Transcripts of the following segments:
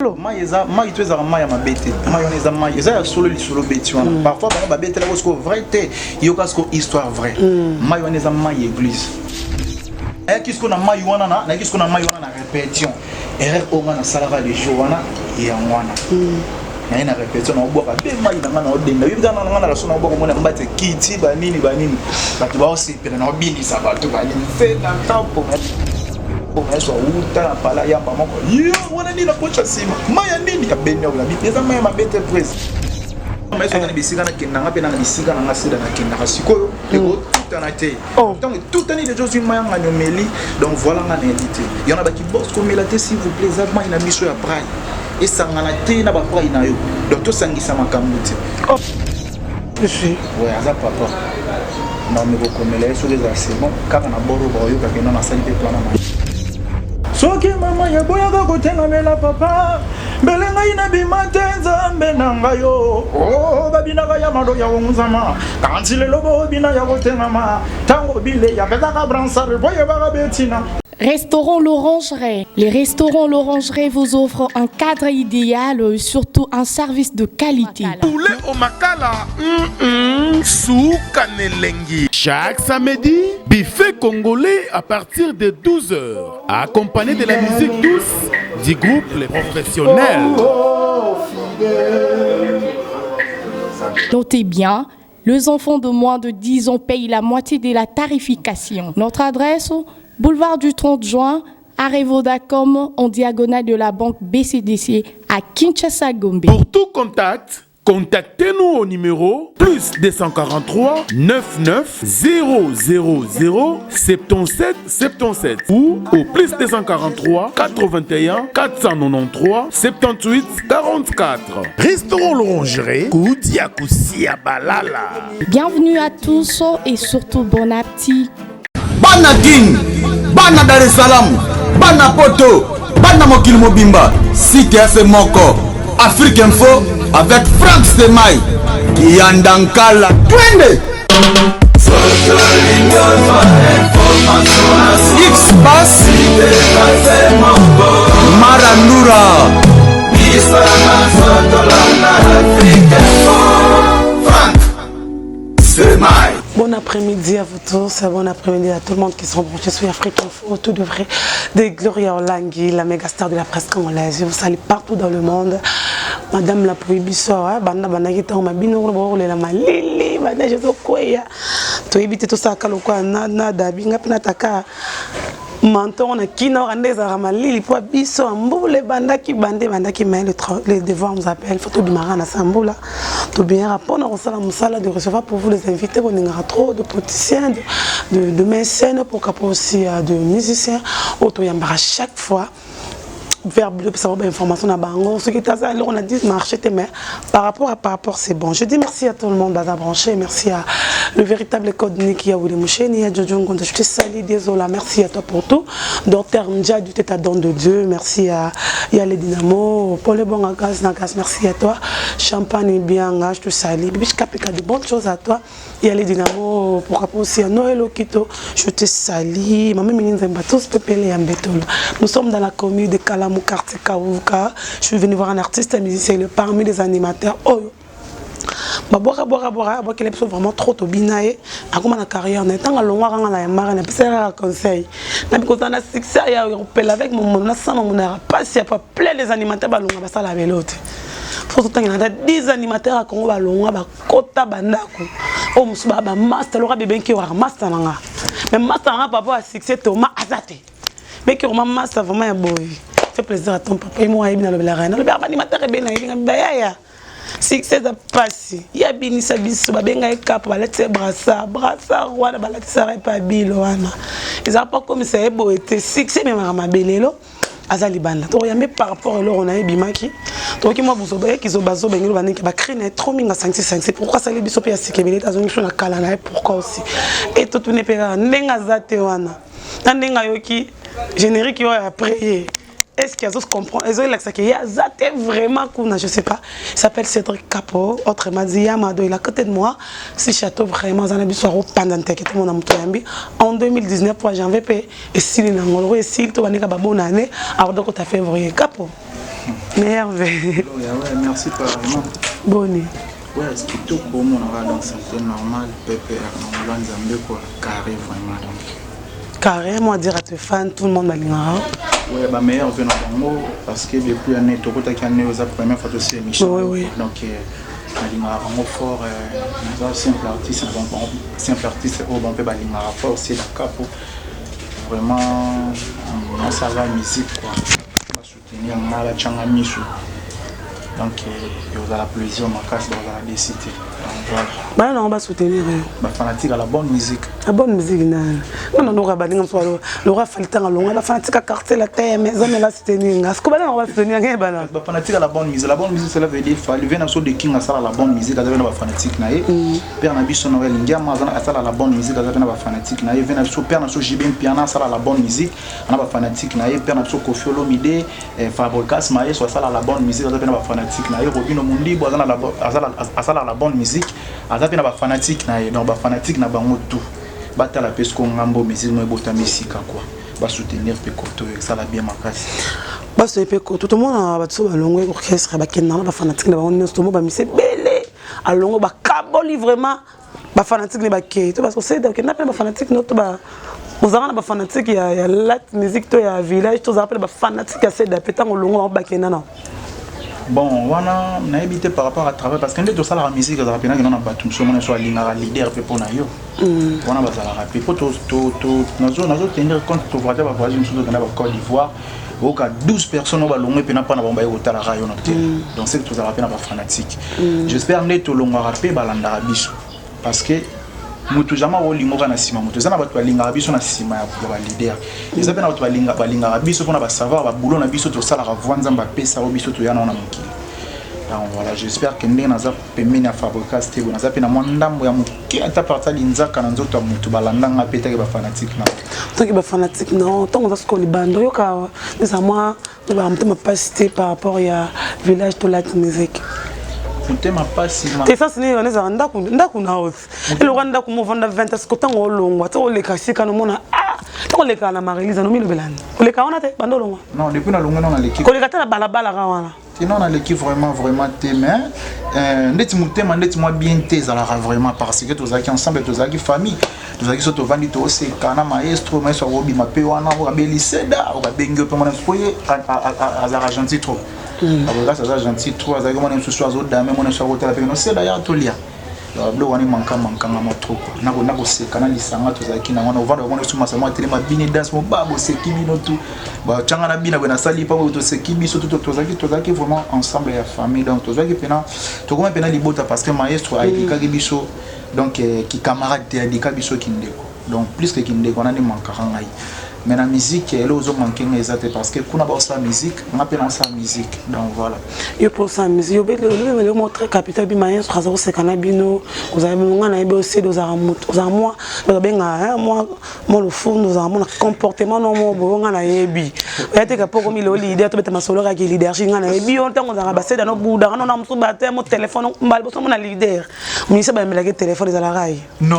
Mai tu es à mai ma bête. Mai on est à mai. Eza solo bête. Parfois ba bête là parce que vrai té, yo parce que histoire vraie. Mai on est à mai église. Et qu'est-ce qu'on a mai wana na qu'est-ce qu'on a mai wana na répétition. Erreur au mana salara les jours wana et en wana. Na ina répétition na oboka be mai na na odenda. Yibika na ngana la sona oboka mona mbate kiti banini. Batu ba osepela na obini sabatu banini. Fait dans tempo. Eso uta pala yamba moko yo wana ni na kocha sima maya nini ya benyo la bipeza maya mabete press mais on a bisika na kinanga pe na bisika na ngasida na kinanga sikoyo ego tout en été donc tout année les gens sont maya nganyomeli donc voilà ngana invité y en a ba ki boss comme la s'il vous plaît ça ma ina miso ya praille et ça ngana te na ba praille na yo donc to sangisa makambuti je suis ouais ça papa non mais vous connaissez sur les assements quand on a boro ba yo ka kena na sali pe plan na soki mama ya boya ka kotenga mela papa belenga ina bimatenza menanga yo oh babina ka ya mado ya wonzama kanti le lobo bina ya kotenga ma tango bile ya betaka bransare boya ba betina. Restaurant L'Orangerie. Les restaurants L'Orangerie vous offrent un cadre idéal et surtout un service de qualité. Poulet au makala, souka nelengi. Chaque samedi, buffet congolais à partir de 12h. Accompagné de la musique douce du groupe Les Professionnels. Notez bien, les enfants de moins de 10 ans payent la moitié de la tarification. Notre adresse, boulevard du 30 juin, arrêt Vodacom, en diagonale de la banque BCDC à Kinshasa Gombe. Pour tout contact, contactez-nous au numéro plus 243 99 000 77 77 ou au plus 243 81 493 78 44. Restaurant L'Orangerie, Koudia Koussia Balala. Bienvenue à tous et surtout bon appétit. Bana King, Bana Dar es Salaam, Bana Poto, Bana Mokil Mobimba, Cité FM Moko, Afrique Info avec Frank Stemai, Yandankala, Twende. X-Bass, Marandura, Frank Stemai. Bon après-midi à vous tous, bon après-midi à tout le monde qui sont branchés sur Afrique Info, tout de vrai, de Gloria Olangi, la méga star de la presse congolaise. Je vous salue partout dans le monde. Madame la prohibition, banda qui est en mabino, la malili, banda je suis tu évites tout ça, kalokwa, nada, binga penataka. Menton on a qui n'a rien des aramalili pour biso amboule banda qui met les devoirs nous appelle photo du marin à Samboula tout bien rapport on sala musala de recevoir pour vous les invités on aura trop de politiciens de mécènes pour aussi de musiciens auto yambara chaque fois vers bleu pour savoir information na bango ce qui est ça on a dit marché mais par rapport c'est bon. Je dis merci à tout le monde d'avoir branché, merci à le véritable code Niki Willy Moucheni à Jojo Ngonda, je te salue, désolé, merci à toi pour tout. Docteur Ndja du tête à don de Dieu, merci à les Dynamo, Paul Bon Nagas, merci à toi. Champagne bien, je te salue. Bibi Kapika de bonnes choses à toi. Il y a les Dynamo, pourquoi pas aussi à Noël Okito, je te salue. Maman Méline Zemba, tous pépélés en bétol. Nous sommes dans la commune de Kalamou, quartier Kawuka. Je suis venu voir un artiste, un musicien, parmi les animateurs. Oh, boire qu'il est vraiment trop binaé à comme la carrière on est tant à longueur à la marre n'a pas conseil n'a pas qu'on a succès on peut avec mon ensemble on n'a pas si pas plein les animateurs ba longa ba sala velote faut tout temps il y a 10 animateurs à Congo ba longa ba kota bandako o musuba ba master lora bébé qui wa master nanga mais master nanga papa a succès Thomas Azate mais qui vraiment master vraiment un boy fait plaisir à ton papa et moi bien la reine le animateur est bien ya succès a passé il y a binisa biso babenga ekap baletse brassard wana baletse pas bilo wana ils a pas comme ça ebo était succès même à mabelelo azali banda to yambe par rapport à on a ebimaki to ki moi vous obé ki zo bazo bengelo baniki ba crine trop minga 5 pourquoi ça les biso pe ya sikebele azongi so na kala na pourquoi aussi et tout ne peut ndenga zate wana ndenga yoki générique yo après. Est-ce qu'il y a d'autres comprendre? Est-ce qu'il y a vraiment cool? Je sais pas. Il s'appelle Cédric Capo. Autrement dit, Yamado, il est à côté de moi. Si château vraiment, en 2019, pour janvier, et s'il est en et s'il est en bonne année, alors donc tu as fait février Capo. Merveille. Ouais, merci pareillement. Bonne. Ouais, ce qui tout pour moi, donc c'est normal, pépère, on va nous quoi, carré vraiment. Carré, moi dire à tes fans, tout le monde va l'ignorer. Ouais, bah meilleur venant dans mot parce que depuis un an, tout le monde a première fois aussi émission. Oui. Donc, l'ingara vraiment fort, nous simple artiste, simple artiste, on peut l'ingara fort aussi la capo. Vraiment, on ça va musique quoi. On va soutenir la changa misu. Donc, il y a la plaisir, ma casse dans la décité. Bah non, on va soutenir. Bah fanatique à la bonne musique. La bonne musique, non. Non, on va pas dire que Laura fait le temps à long. La fanatique à quartier la terre, mais on va soutenir. Est-ce qu'on va soutenir? Bah fanatique à la bonne musique. La bonne musique, cela veut dire qu'il vient de King à la bonne musique, à la fanatique naïe. Père Nabiso Noël India, à la bonne musique, à la fanatique naïe. Vient de Père Naso Jibin Piana, à la bonne musique, à la fanatique naïe. Père Naso Kofiolo Mide, Fabricas Maïs, soit à la bonne musique, à la fanatique naïe. Robino Mundi, à la bonne musique. Azapi na ba fanatique na donc ba fanatique na bango tout bata la pesco ngambo musique mo bota misika quoi ba soutenir pe koto ça la bien makasi ba se pe koto tout le monde ba tso ba longo orchestre ba kenna ba fanatique na bango nyonso mo ba mise belé alongo ba kaboli vraiment ba fanatique ne ba ke to parce que c'est donc na pe ba fanatique no to ba ozanga na ba fanatique ya lat musique to ya village to za pe ba fanatique ya c'est d'apetant olongo ba kenna na. Bon, on a évité par rapport à travers parce que nous ça la musique ça rappelle que nous on a battu on soit leader pour na yo. On a bazala rapper pour tout nous tenir compte to voiture va voisin nous dans la Côte d'Ivoire. Au cas 12 personnes on va longuer pena pas na bomba au tala rayon donc c'est tout ça rappelle na fanatique. J'espère que tout longa rapper balanda biso parce que mutu jamais olingo kana sima mutu zana batu balinga biso na sima ya leader eza pena batu balinga biso pona ba savoir ba boulot na biso to sala ravwanza mba pesa o biso to yana na mokili. Donc voilà, j'espère que ndé naza pemeni ya Fabricas te naza pena mwandambo ya muki ata parta linzaka na nzoto mutu balandanga peta ke ba fanatique na tant que ba fanatique non tant on va se coller bando yo ka des à moi ba mtema pasité par rapport à village to la musique. Mutema pasi ma ça c'est on est en ndaku na house et le rwanda ko mo vanda 20 est-ce que tant on longwa to le kasika no mona tant le kana marilisa no milo belani ko le kaona te bando longwa non depuis na longa na l'équipe ko le kata na balabala kawana sinon na l'équipe vraiment témoin ndeti mutema ndeti moi bien te za la vraiment parce que tous aki ensemble tous aki famille tous aki soto vandi to se kana maestro robi mape wana o beliseda o bengo pe mona foyer à Argentine trop. Après ça c'est gentil trop avec moi même ce soir aux dames moi sur hôtel avec nous c'est d'ailleurs tout lien blo wani manka ma trop nako se kana lisanga to zaki na wana ovanda mona suma sama tele ma bini dance mo babo se kibino tout ba changa na bina bena sali pa to se kibiso tout to zaki vraiment ensemble ya famille donc to zaki pena to comme pena libota parce que maestro a dit biso donc qui camarade te a dit biso kindeko donc plus que kindeko na ni manka ngai. Mais la musique, elle est aux hommes manqués parce que quand on a sa musique, on appelle ça musique. Donc voilà. Et pour sa musique, le mot très capital, c'est cannabino, vous avez aussi deux armes, moi, le fond, nous avons un comportement normal, on a un bi. Il y a des pour comme il est leader, tu ma solo qui est leadership, on a un bi, on a rabassé dans nos bouts, on a un baptême, mon téléphone, on a leader. Mais ça va me laguer téléphone à la raille. Non.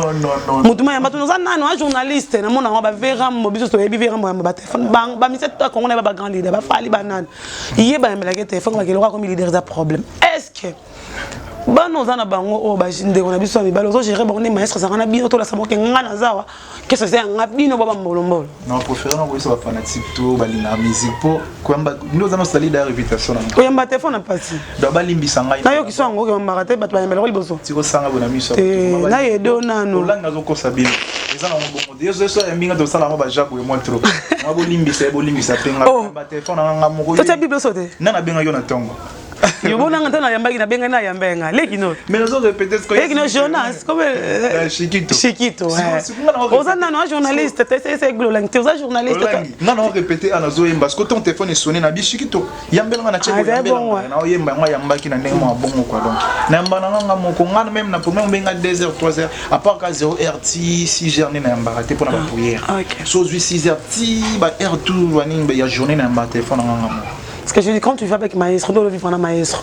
Nous avons un journaliste, on a un verre, mobile, ba téléphone ba mi c'est ko on ba grand leader ba fali banane yeba me la téléphone ba ke le comme leader za problème est-ce que ba no zana bango o ba jinde on a biso mi ba lo gérer ba on est maître ça na bino to la samo ke ngana zawa que c'est un ngabino ba mbolo non préféré non ça ba fanatique to ba lina musique po ko mba nous zana sali da réputation na ko yamba téléphone na pasi do ba limbisa ngai na yo ki so ngo ke mba te ba to ba mbelo liboso tiko sanga bona miso na yedo nano langa zo ko sabino ezana ngo bongo yeso so mbinga to sala ba jabu e moi trop moi bo limbisa penga ba téléphone na ngamo to ta bible sote na benga yo na tongo yo bona ngata na yamba na benga na yambenga lekino mais nous répéter ce que lekino journaliste comme Chiquito ozana no journaliste c'est glolang tu es journaliste non répéter ana zo yemba parce que ton téléphone est sonné na bi Chiquito yambela na cheko yambela na yemba ngwa yamba ki na ndenge mo bongo quoi donc na yamba na nga moko ngana même na premier benga 2h 3h à part ka 0h 6h na yamba raté pour na ba prière so 6h ba r tout wani ba ya journée na yamba téléphone nga. Parce que je dis, quand tu vas avec maestro, tu vas vivre un maestro.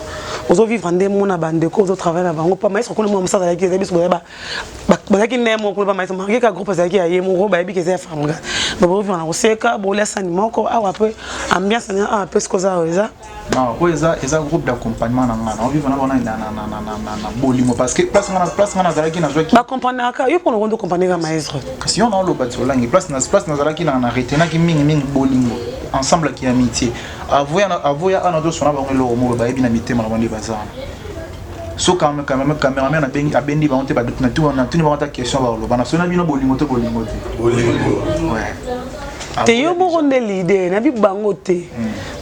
Ozo vivre ndé mon abandeko ozo travailler na bango pas maestro ko mo msala ki ezabi so ba ki nemo ko ba maestro marqué ka groupe ezaki aye mo ba bi ke za femme ga ba bo vivre na oseka bo lesa ni moko awa peu ambiance na peu ce koza oza non ko eza groupe d'accompagnement na ngana on vivre na bona na bolimo parce que place ngana zalaki na zoki ba comprendre ka yo pour nous comprendre ka maestro kasi on a lo batso langi place na zalaki na retenaki mingi bolimo ensemble qui amitié avoya anado sona bango lo mo ba ebi na mitema na bandi bazana so quand même cameraman a bendi ba onte ba na tout ba ta question ba lo bana sona bino bolimo te ouais te yo moko nde l'idée na bi bango te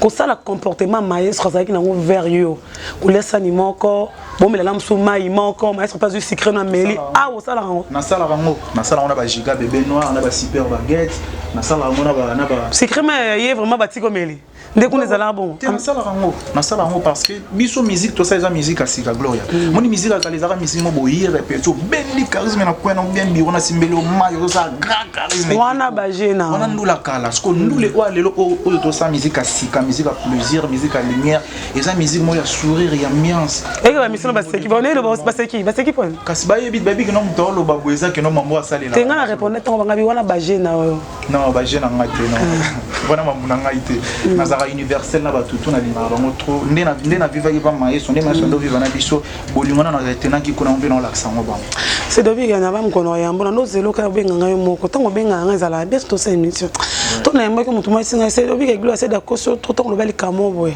ko sala comportement maestro ça qui na vers yo ko laissa ni moko bon mais la lame sous mai moko maestro pas du secret na meli ah o sala rango na sala on a ba giga bébé noir on a ba super baguette na sala on a ba secret mais y est vraiment bati comme meli dès qu'on est allé bon na sala rango parce que biso musique to ça eza musique à Sika Gloria moni musique à les ara musique mo boyi répéto ben li charisme na kwena bien biro na simbelo mayo ça grand charisme wana bajena wana ndula kala parce que ndule wa lelo o to ça musique à Sika musique à plaisir musique à lumière et ça musique mo ya sourire et ambiance et que la mission baseki ba on est le baseki point kasi ba yebi baby que non mtolo ba boeza que non mambo asali la tenga na répondre tant bangabi wana bajena non bajena ngate non wana mamuna ngaite nazara universel na batutu na lima bango trop ndena viva ki ba maestro ndena ndo viva na biso bolingona na retenaki kuna on na l'accent mo ba c'est dobi ga na ba mkono yambo na nozelo ka benga ngayo moko tango benga nga ezala best to sa émission to na yamba ko mutu mo singa c'est dobi ga gloire c'est d'accord to to lo bali kamo boy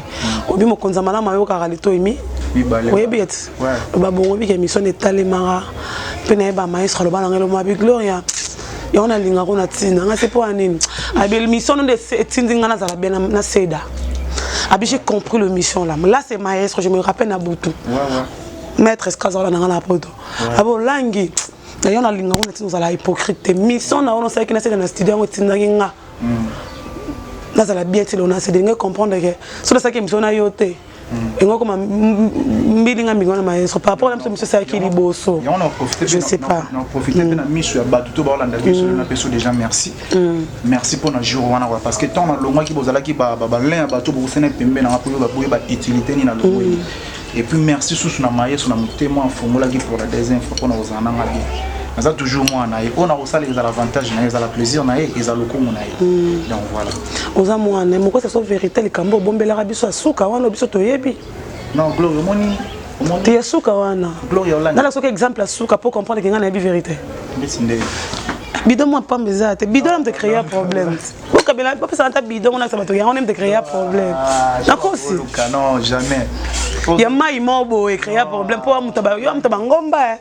obi mo konza mala mayo ka galito imi oui bien ba bongo bi ke émission etalemara pena ba maestro lo bana ngelo ma bi gloria ya ona linga ko na tina nga c'est pour anini abel mission de tindinga na zala bena na seda abi j'ai compris le mission là c'est maestro je me rappelle na butu maître escazala na ngana poto abo langi na yona linga ko na tina zala hypocrite mission na ona sa ki na seda na studio ngo tina nga na zala bien tilo na seda nga comprendre que so ça ki mission na yote et moi comme mbilinga mingona maestro par rapport à la mission ça qui liboso je sais pas on profite de la mission ya batuto ba olanda biso na peso déjà merci merci pour na jour wana parce que tant na longwa ki bozala ki ba lin bato bo sene pembe na pour ba boye ba utilité ni na longwa et puis merci sous na maestro na mutema fongola ki pour la deuxième fois pour na ozana nga bien ça toujours moi na on a aussi les avantages na les plaisir na et les lokumu na donc voilà oza moi na moko c'est vérité le kambo bombela biso suka wana biso toyebi non gloire moni te suka wana gloire olanda dans la soka exemple suka pour comprendre que ngana bi vérité bidon moi pas mesate bidon me créer un problème pour que bela pas ça ta bidon on a ça bato ya on aime de créer un problème d'accord aussi non jamais ya mai mobo e créer un problème pour mutaba yo mutaba ngomba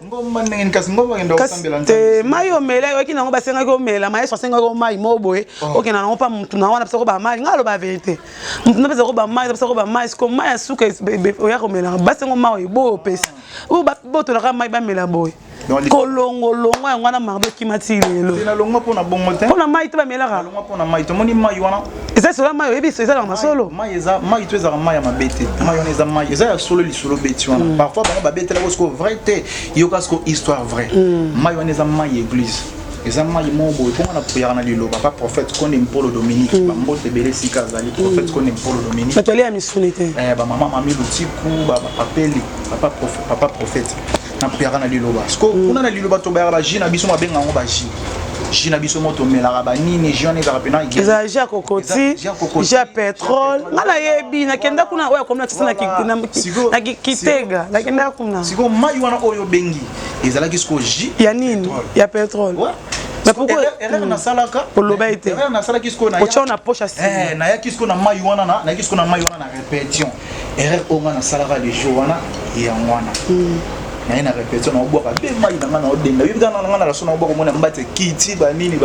ngeni kasi ngomba ngenda osambela te mai o mela yo kina ngomba senga ko mela mai so senga ko mai mobo e ok na ngomba mutu na wana pesa ko ba mai ngalo ba vérité mutu na pesa ko ba mai ko mai asuka o ya ko mela ba senga mai bo pesa o ba to la mai ba mela boy kolongo longo ya ngwana marbe kimati lelo na longo pona bongo te pona mai te ba mela ka longo pona mai to moni mai wana eza solo mai ebi eza la masolo mai to eza mai ya mabete mai wana eza mai eza ya solo li solo beti wana parfois bango ba bete la ko vrai te yo kasko histoire vrai mai wana eza mai église eza mai mo boy ko na prière na lilo papa prophète ko Paul Dominique ba mbote bele sika zali prophète ko Paul Dominique batoli ya missionité ba maman mami lutiku ba papeli papa prophète na prière na lilo ba sko kuna na lilo ba to ba jina biso mabenga ngo ba jina biso moto melaka ba nini jone za rapena eza ja kokoti ja pétrole ngala yebi na kenda kuna oya komna tsana na kitega na kenda kuna siko mai wana oyo bengi ezala kisko ji ya nini ya pétrole mais pourquoi erreur na salaka pour lobaite erreur na salaka kisko na ocha na poche asi na ya kisko na mai wana na kisko na mai wana na répétition erreur onga na salaka les jours wana ya wana na ina répétition na oboka be mai na ngana odenga yibika na ngana la sona oboka mona mbate kiti banini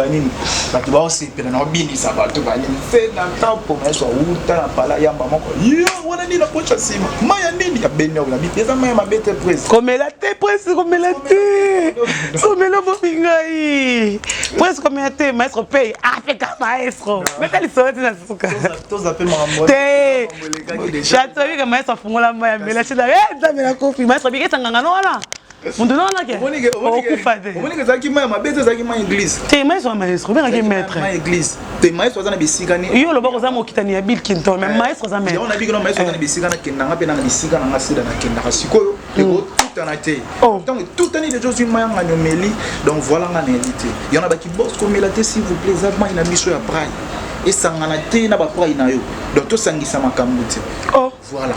batu ba osepela na obini sa batu banini fe na tapo na so uta na pala yamba moko yo wana ni na pocha sima mai ya nini ya benyo na bi eza mai mabete presse komela te presse komela te somelo bobingai presse komela te maestro pay afeka maestro metali sorti na suka tous appellent mambo te chateau bika maestro fungola mai ya mela chida za mela kofi maestro bika tanganga no wana Mon donnant là que au kufade. On dit que ça qui m'a ma bête ça qui m'a église. T'es maître ou maître, bien que maître. Ma église. T'es maître ça na bisikani. Yo lo bako za mo kitani ya Bill Clinton, mais maître ça maître. On a dit que non maître ça na bisikana kenda pe na bisikana na sida na kenda sikoyo. Ego tout en été. Donc toute année les choses une maya nganyomeli. Donc voilà ngana élité. Il y en a qui bosse comme la s'il vous plaît, ça m'a ina biso ya praille. Et sangana te na ba praille na yo. Donc to sangisa makambuti. Oh voilà.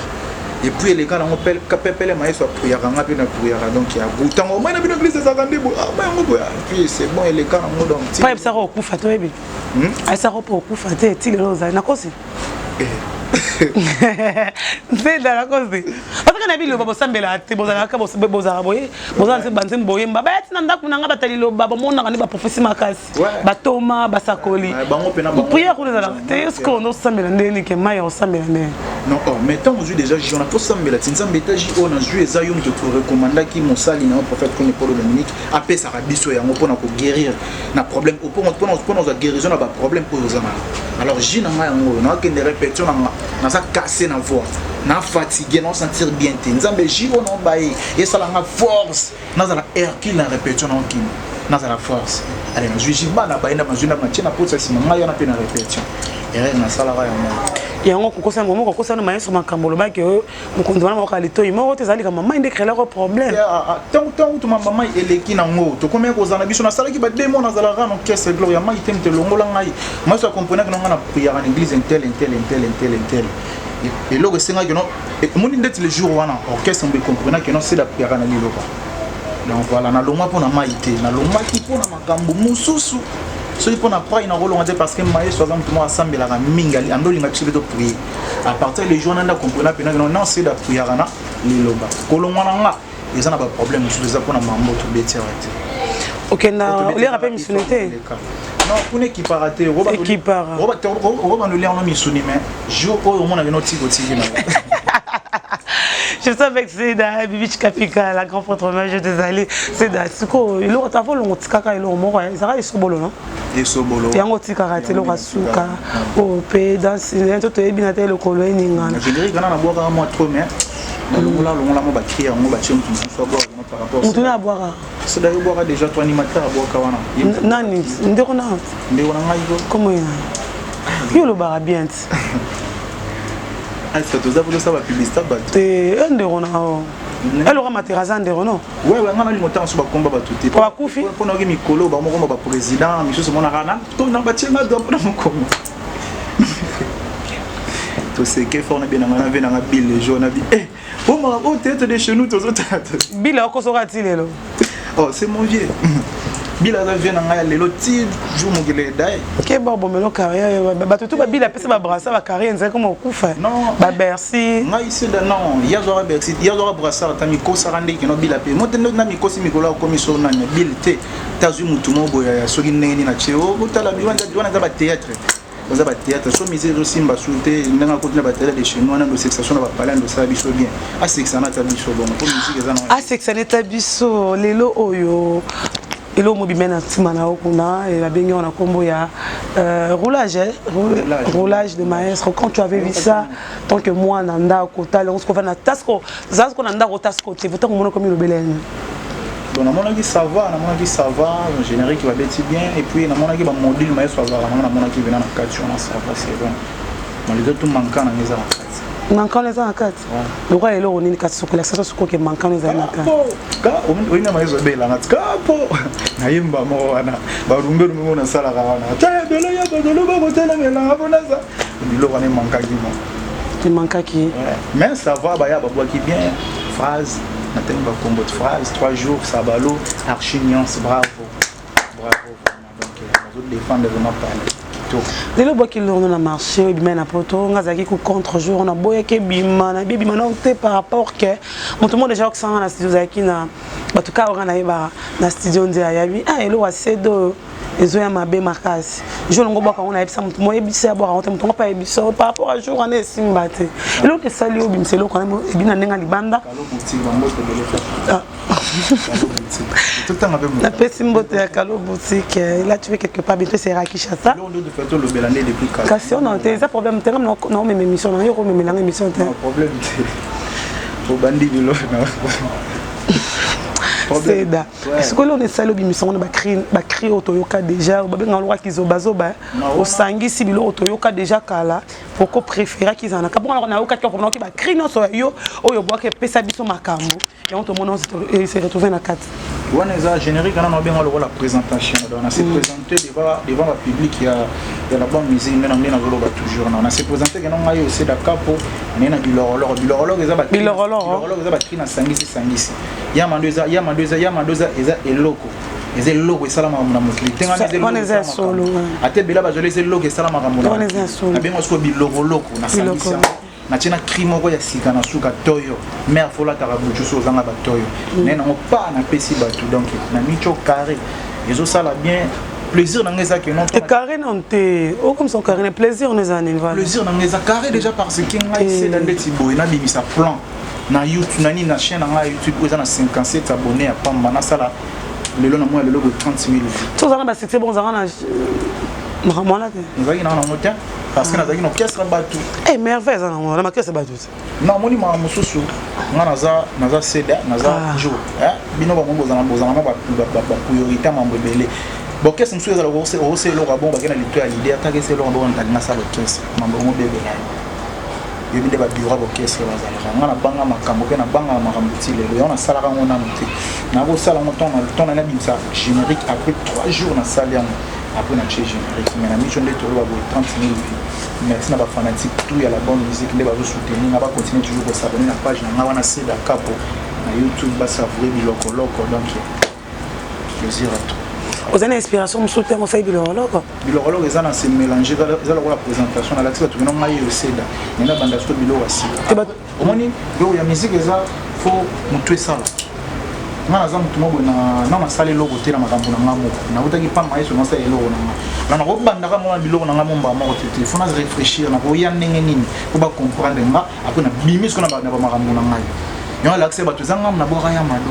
Et puis les gars on appelle capepele maïs soit prière on a bien prière donc il y a bouton au moins na bien église ça gande bo ah mais puis c'est bon et les gars on donc pas ça ko kufa to ebi ai ça ko po kufa te ti le rosa na kosi c'est dans la cause parce que na bi le babo sambela te bozala ka bozala boye bozala se banze boye mbaba eti na ndako na nga batali lo baba mona ka ni ba prophétie makasi ba toma ba sakoli bango pena bango prière ko na te est-ce qu'on no sambela ndeni ke maya o sambela ndeni non mais tant on joue déjà on a pas sambela tinzambe taji on a joué za yom te recommanda ki mosali na prophète ko ne Paul Dominique apé sa rabiso ya ngopona ko guérir na problème au pour nos guérison na ba problème pour aux amants alors jina nga ngo na ke ne répétition na ça casser na voix na fatigué na sentir bien te nzambe jiro na baye et ça la force na za la air qui la répétition na kim na za la force allez na juge bana baye na mazuna na tina pour ça si mama yana pe na répétition et na sala ya mo yango kokosa ngomo kokosa na maestro makambolo ba ke mukondo wana mokalito imo wote zali kama mama inde créer leur problème tant tout mama eleki na ngo to comme ko zana biso na sala ki ba démon na zala ran caisse gloire mai temte longola ngai moi ça comprendre que na prière en église intel et là que c'est que non et mon indette le jour wana orchestre on peut comprendre que non c'est la prière na lilo donc voilà na loma pour na maïté na loma ki pour na makambo mususu so il faut na pas ina rolonga parce que maïs soit exemple moi ensemble la mingali andoli ma biso prier à partir les jours na comprendre que non c'est la prière na lilo ba kolonga nga et ça n'a pas problème sur les apôtres na mambo tout bêtir OK na les rappels missionnaires non pour une équipe raté roba nous lire en missionné mais jour au monde avec notre tigoti je sais avec Seda Bibi Kapika la grand prêtre majeur des allées Seda siko il aura tavo longo tikaka il moko ça va isobolo non isobolo yango tikaka te lo kasuka o pe dans c'est to ebina te le kolo eningana je dirais kana na boka moi trop mais longola mo ba crier mo ba chim tout ça boire par rapport on tourne à boire c'est d'ailleurs boire déjà toi animateur à boire kawana nani ndeko na ngayo comment yo lo bara bien est-ce que tu as voulu savoir publicité ba te ndeko na elle aura materaza ndeko no ouais ngana li motan so ba komba ba tuti ba kufi pour no mikolo ba mo komba ba président miso so mona rana to na ba tchenga do na mo komo to c'est que fort na bien na vena na bill les jours na bi oh ma oh tête de chez nous to zo tata bill ko so rati lelo oh c'est mon vieux bill a vient na lelo ti jour mo gele dai ke bon melo carrière ba tout ba bill a pesa ba brasser ba carrière nzaka comme kufa non ba Bercy nga ici de non ya zo Bercy ya zo brasser ta mi ko sarande ki no bill a pe mo tendo na mi ko si mi ko la commission na bill te tazu mutu mo boya so ki neni na cheo botala bi wana za ba théâtre vous avez théâtre so misé aussi mba souté ndanga ko na ba télé de chez nous na do sexation na ba parler de ça biso bien a sexana ta biso bon pour musique za non a sexana ta biso lelo oyo elo mobimena timana okuna et la bengi on a combo ya roulage de maestro quand tu avais vu ça tant que moi nanda kota on se fait na tasco ça ce qu'on nanda ko tasco te votant comme le belene bon na mona ki ça va le générique va bien et puis na mona ki ba module maestro va na mona ki vena na quatre on ça va c'est bon on les autres manquant na maison manquant les en quatre le roi est là on est quatre sur la ça que manquant les en quatre ka on ina maestro bela na kapo na yimba mo wana ba rumbe mo na sala ka wana ta bela ya ba lo ba ko tela mela bona ça le roi ne manquant qui mo il manque qui mais ça va ba ya ba qui bien phrase na temba combo de phrase 3 jours sabalo archiniance bravo donc les autres défendre vraiment parler lelo boki lourno na marché bima na poto ngazaki ku contre jour on a boya ke bima na bima na te par rapport que mon tout le monde déjà que ça na studio zaki na batuka orana ba na studio ndia yabi elo wa sedo ezo ya mabe makasi jo longo boka on a ebisa mutu mo ebisa boka on te mutu pa ebisa par rapport à jour ané simbate elo te sali obi mselo quand même ebina nenga libanda tout le temps avec moi. La Pessimbote à Kalo Boutique, là tu fais quelque part, bientôt c'est Rakishasa. Là on doit faire tout le bélané depuis 4 ans. Kasi on a des problèmes, non mais émission, non, il y a une émission. Non, problème, c'est au bandit de l'eau. Seda. Est-ce que l'on est salé au bimisson, on a crié au Toyoka déjà, on a droit qu'ils ont bazoba, au sangi si bilo au Toyoka déjà kala, pourquoi préférer qu'ils en a. Quand on a au 4 pour qui va crier non sur yo, au yo bois que pesa biso makambo, et on te montre et se retrouver dans la 4. On est générique, on a bien la présentation. On a se présenté devant le public, il y a la bonne musique, mais on a toujours. On a se présenté que nous avons aussi d'accord pour nous bilorolo, bilorolo, ils ont battu dans sangisi. Il y a mandoza, et loco. Les logos et salama na mokili tenga les solo ate bela ba jole les logos et salama ramona on est solo na bengo sko biloko loko na sangisa na tina crime ko ya sika na suka toyo mère fola tarabuchu so zanga ba toyo nena on pas na pesi batu donc na micho carré ils ont ça là bien plaisir dans les que non te carré non te oh comme son carré plaisir on est en éval plaisir dans les carré déjà parce que c'est dans des tibo na bimisa plan na YouTube na chaîne na YouTube ils ont 57 abonnés à pamba na sala le long moi le logo 30 000 tout ça là c'est bon ça là moi là nous avons un moteur parce que nous avons une orchestre batou eh merveille ça on a ma orchestre batou non moni ma mususu naza seda naza jo bino ba mombo za ba priorité mambo belé bon qu'est-ce que nous faisons au c'est le bon ba kena lito ya l'idée attaquer c'est le bon on a ça l'orchestre mambo mo bébé il y a des bureaux d'orchestre on a banga makambo na banga makambo tile on a sala ka ngona muti na ko sala moton na ton na bimsa générique après 3 jours na salle après na chez générique mais na mission de tolo ba 30 000 merci na ba fanatique tout ya la bonne musique les ba soutenir na ba continuer toujours ko s'abonner na page na wana Seda Capo na YouTube ba savourer biloko loko donc plaisir à tout. Vous avez une inspiration, vous souhaitez conseil bilorologue. Bilorologue, ils ont se mélanger dans la présentation. Dans la suite, tout le monde a eu le Seda. Il y a un bandage de bilorologue aussi. Au moins, il y a une musique, il faut montrer ça. Nga naza mutu moko na masala eloko te na makambo na ngamo na utaki pa maïso na sala eloko na na ko bandaka mo biloko na ngamo mba moko te faut na réfléchir na ko ya ndenge nini ko ba comprendre nga après na bimis ko na ba makambo na ngai yo la accès ba to zanga na boka ya mado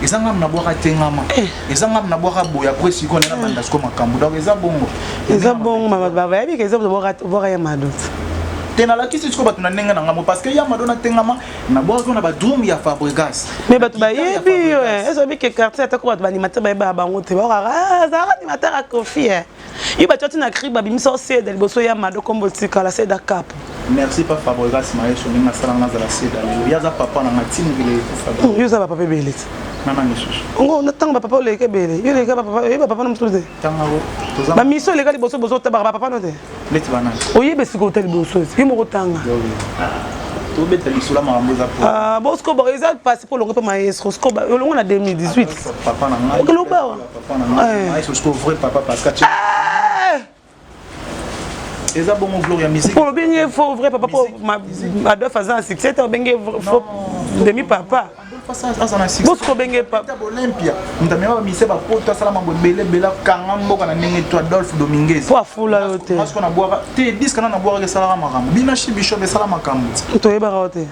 ezanga na boka tengama ezanga na boka boya après si ko na banda sko makambo donc eza bongo mama baba yabi ke eza boka ya mado tena la kisi tiko batu na nenga na ngamo parce que ya madona tengama na boka na ba drum ya Fabregas mais batu ba yebi eso bi ke quartier atako batu ba animateur ba bango te ba za animateur a confier il ba toti na kriba bi miso Seda liboso ya mado kombo tika la Seda Capo merci pas Fabregas maestro ninga sala na za la Seda ya za papa na matini vile kufa yo za papa bebele nana misusu ngo na tanga papa le kebele yo le papa na mutule tanga go toza ba miso le kali boso ta ba papa no te leti bana oyibe siko hotel boso yo mo tanga to beta lisula makambo za po bosko ba eza passé pour longo pa maestro sko ba longo na 2018 papa na ngai ko lo ba papa na ngai maestro sko vrai papa parce que eza bon gloria musique pour bien faux vrai papa pour ma deux faisant succès to bien faux demi papa bosko benge papa Olympia ndamema mise ba poto sala mambo bela kanga mboka na ndenge to Adolphe Dominguez po afula yote parce qu'on a boire te disque na boire ke sala makambo bina shi bishop sala makambo to yeba yote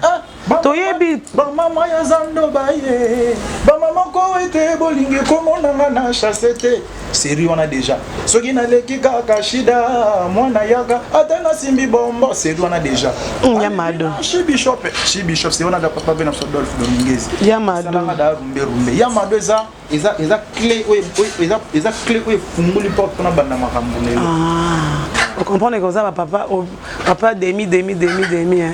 to yebi ba mama ya zando baye ba mama ko ete bolinge komona na chassete série on a déjà soki na leki kaka shida mwana yaga atana simbi bombo série on a déjà yamado shi bishop c'est on a da papa ben Adolphe Dominguez yamado da rumbe yamado eza clé eza clé funguli porte na banda makambo lelo vous comprenez que ça papa demi hein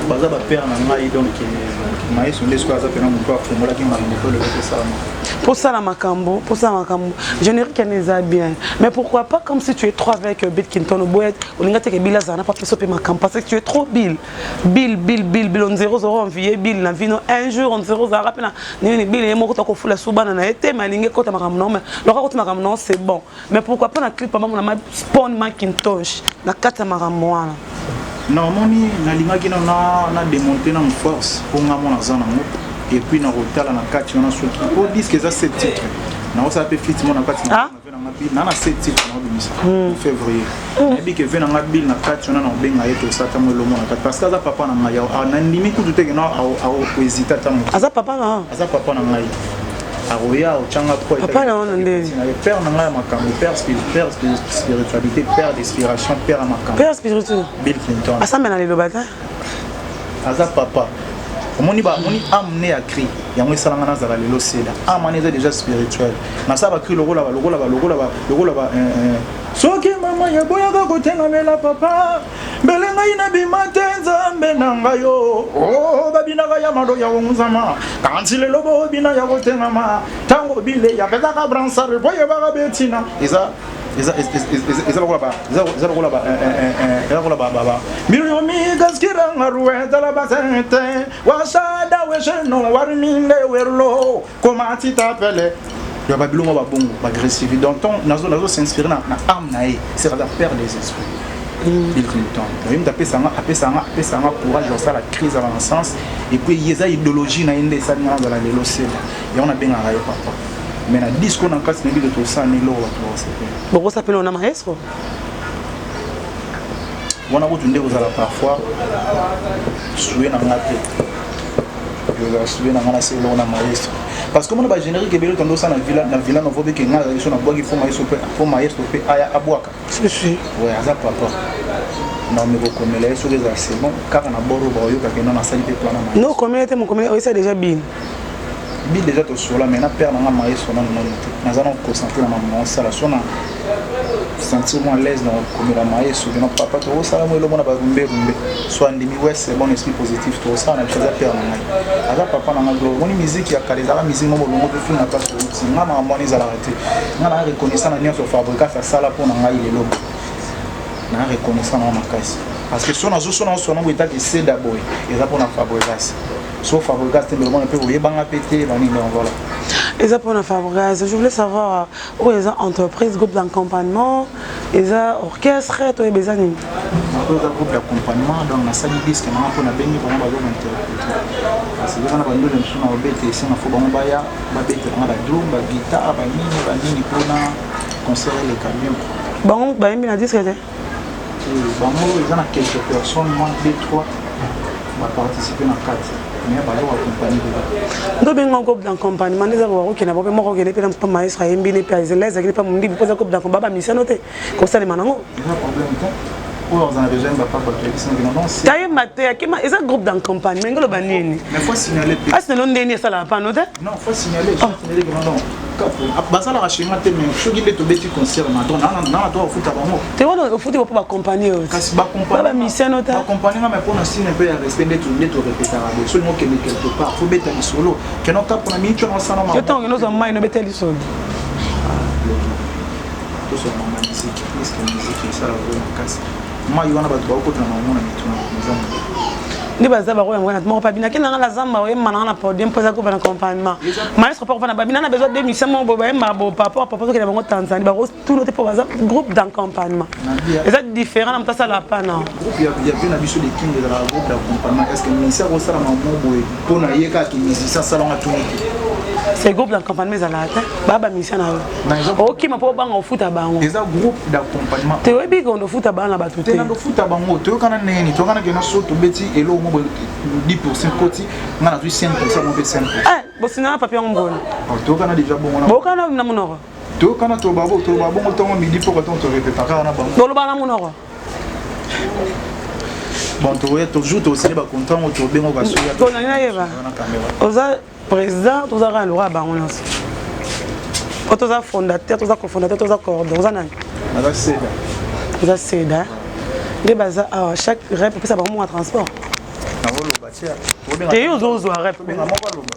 baza ba père na ngai donc maïs on l'esco za pena muto afungula ki makambo le que ça pour ça la makambo générique n'est bien mais pourquoi pas comme si tu es trop avec Bill Clinton au boet on ngate ke Bill zana pas peso pe makambo parce que tu es trop Bill on 0 envier Bill na vino un jour on 0 za rapena ni Bill et moko to ko fula subana na été malinge kota makambo non mais le kota makambo non c'est bon mais pourquoi pas na clip maman na spawn Macintosh na kata makambo wana non moni na lingaki na démonter na force pour ngamo na zana ngo et puis na rotala na kati on a sur au disque ça 7 titres na on s'appelle effectivement na kati na 7 titres na bimisa février et puis que vena na bil na kati on a benga yeto ça ta mo lo mona parce que ça papa na ngaya na ndimi ku tuteke na au hésiter ta mo aza papa na ngai aroya au changa ko papa na on ndé père na ngaya makambo père spiritualité père d'inspiration père makambo père spirituel Bill Clinton asa mena le lobata aza papa Moni amené à crier. Il y a un salangana za lelo seda. Amené déjà spirituel. Na ça va crier le rola. Soki mama ya boya ka kotenga mela papa. Belenga ina bimatenza menanga yo. Oh babina ka ya mado ya wonzama. Kanti le lobo bina ya kotenga ma. Tango bile ya beza ka bransare boya ba betina. Isa Miro mi gaskira ngaruwe dala basente wasada wesheno warminde werlo comment tu t'appelles le babylon va bon agressif donc nazo s'inspirer na arme nae c'est la peur des esprits Bill Clinton il m'a appelé ça courage dans la crise à l'ensemble et puis il y a idéologie na inde ça dans la lélocé et on a bien arrêté papa. Mais na disco na kasi na bido to sa ni lo watu wose. Boko s'appelle on a maestro. Wana ko tunde ko zala parfois soué na ngate. Yo ga soué na ngana se lo na maestro. Parce que mon ba générique ebelo tondo sa na villa no vobe ke ngala iso na bogi fo maestro pe aya abwaka. Si. Ouais, aza papa. Non mais ko komela iso les assez bon car na boro ba yo ka ke na sali pe plana. Non, combien était mon combien ça déjà bien. Bi déjà to sur la mais na père na maestro na monité. Na za na concentrer na maman ça la sona sentir moi à l'aise dans comme la maestro de notre papa to ça la mo lo mona ba rumbe soit ndimi west bon esprit positif to ça na chose père na ngai. Aza papa na ngalo moni musique ya kale za musique mo longo pe fina pas to nga ma moni za la arrêter. Nga na reconnaissant na nyonso fabrica ça sala pour na ngai lelo. Na reconnaissant na makasi. Parce que son azo son ngo état de c'est d'abord et ça pour na fabrication. Sauf Fabregas, tu me demandes un peu où il y a pété, voilà. Et ça pour la Fabregas, je voulais savoir où est entreprise, groupe d'accompagnement, et ça orchestre, toi et besoin. Groupe d'accompagnement, donc la salle disque, on a bien mis pour moi parce que on a besoin de son obété, c'est un faux bon baya, babette, on a la drum, la guitare, la mini pour concert les camions. Bon, bah il m'a dit ce que c'est. Bon, il y a quelques personnes, moins 2-3, va participer dans 4. Donc, un groupe d'accompagnement, les avons qui n'a pas pu maestro et mbini pas les élèves pas mon dit poser groupe d'accompagnement mission noté comme ça les manango. On a besoin de papa qui sont non c'est. Taille maté qui ma est groupe d'accompagnement ngolo banini. Mais faut signaler. Ah c'est non ndeni ça la pas noté. Non, faut signaler non. Basa la rachima te mais ceux qui les tobeti concert na don na toi au foot avant moi. Tu vois au foot pour accompagner. Kasi ba accompagner. Ba mission noté. Accompagner mais pour nous signer un peu respect de tout répéter arabe. Seulement que quelque part faut beta ni solo. Que non cap pour na minute on s'en normal. Je t'en nous en mai no beta li solo. Tout ça na musique, est-ce que musique ça la vraiment casse. Moi il y en a ba to ko na mona mituna muzamba. Ni baza ba roya mwana mo pa bina kina ngala zamba we mana na podium poza ko bana accompagnement maestro pa na babina na besoin de mission mo ba ma bo papa que na bango Tanzanie ba tout noté pour baza groupe d'accompagnement et ça différent na mtasa la pa na groupe ya bien abiso de king de la groupe d'accompagnement est-ce que ministère au sala ma mo pour na yeka ki musicien salon atuniki c'est groupe d'accompagnement za la ta baba mission na OK ma po banga au foot bango c'est un groupe d'accompagnement te webi ko ndo foot bana ba tout te na ndo foot bango to kana neni to kana ke na so to beti elo 10% côté on a 5% on fait 5%. Ah, bon sinon papier on bon. Tu kana déjà bon on a. Bon kana na monoro. Tu kana to babo on to midi pour quand on te répète car na bango. Bon le bana monoro. Bon tu vois toujours tu aussi ba content on to bien on va sur. Bon na yeba. Oza président oza ra le roi ba on aussi. Oza fondateur, oza cofondateur, oza coordonnateur, oza nani? Oza seda. Oza seda. Les baza chaque rep peut ça ba mo transport. Te yo zo rep.